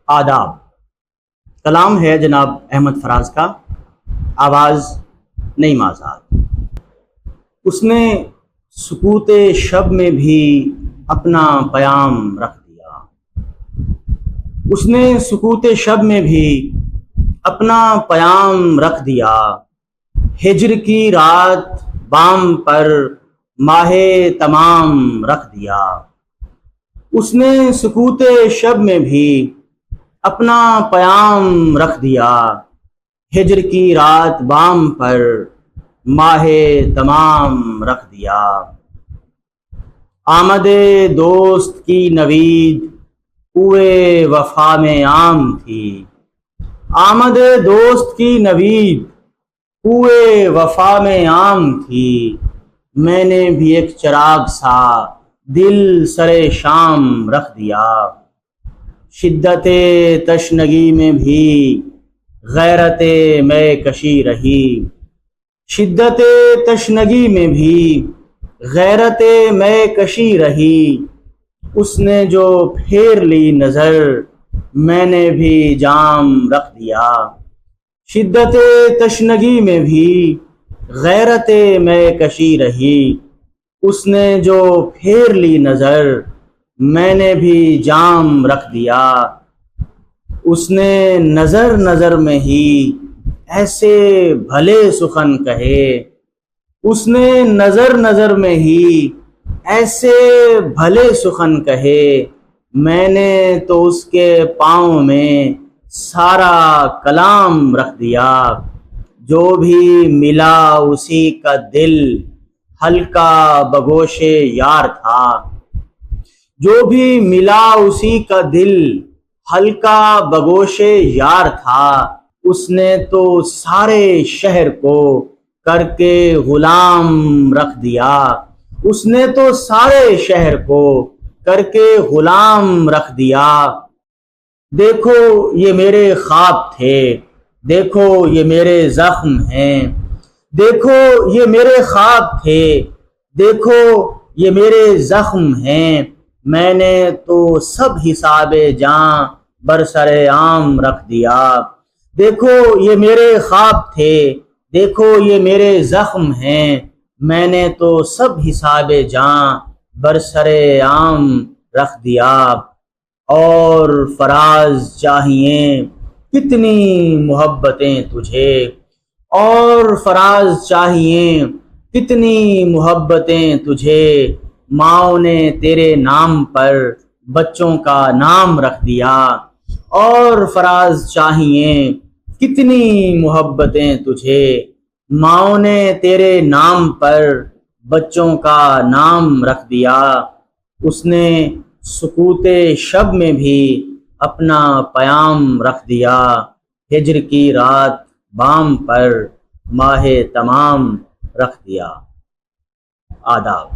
آداب۔ کلام ہے جناب احمد فراز کا، آواز نعیم آزاد۔ اس نے سکوت شب میں بھی اپنا پیام رکھ دیا، اس نے سکوت شب میں بھی اپنا پیام رکھ دیا، ہجر کی رات بام پر ماہ تمام رکھ دیا۔ اس نے سکوت شب میں بھی اپنا پیام رکھ دیا، ہجر کی رات بام پر ماہ تمام رکھ دیا۔ آمد دوست کی نوید کوئے وفا میں عام تھی، آمد دوست کی نوید کوئے وفا میں عام تھی، میں نے بھی ایک چراغ سا دل سرے شام رکھ دیا۔ شدت تشنگی میں بھی غیرت میں کشی رہی، شدت تشنگی میں بھی غیرت میں کشی رہی، اس نے جو پھیر لی نظر میں نے بھی جام رکھ دیا۔ شدت تشنگی میں بھی غیرت میں کشی رہی، اس نے جو پھیر لی نظر میں نے بھی جام رکھ دیا۔ اس نے نظر نظر میں ہی ایسے بھلے سخن کہے، اس نے نظر نظر میں ہی ایسے بھلے سخن کہے، میں نے تو اس کے پاؤں میں سارا کلام رکھ دیا۔ جو بھی ملا اسی کا دل ہلکا بگوش یار تھا، جو بھی ملا اسی کا دل ہلکا بگوش یار تھا، اس نے تو سارے شہر کو کر کے غلام رکھ دیا، اس نے تو سارے شہر کو کر کے غلام رکھ دیا۔ دیکھو یہ میرے خواب تھے، دیکھو یہ میرے زخم ہیں، دیکھو یہ میرے خواب تھے، دیکھو یہ میرے زخم ہیں، میں نے تو سب حساب جاں برسر عام رکھ دیا۔ دیکھو یہ میرے خواب تھے، دیکھو یہ میرے زخم ہیں، میں نے تو سب حساب جاں برسر عام رکھ دیا۔ اور فراز چاہیے کتنی محبتیں تجھے، اور فراز چاہیے کتنی محبتیں تجھے، ماؤں نے تیرے نام پر بچوں کا نام رکھ دیا۔ اور فراز چاہیے کتنی محبتیں تجھے، ماؤں نے تیرے نام پر بچوں کا نام رکھ دیا۔ اس نے سکوت شب میں بھی اپنا پیام رکھ دیا، ہجر کی رات بام پر ماہ تمام رکھ دیا۔ آداب۔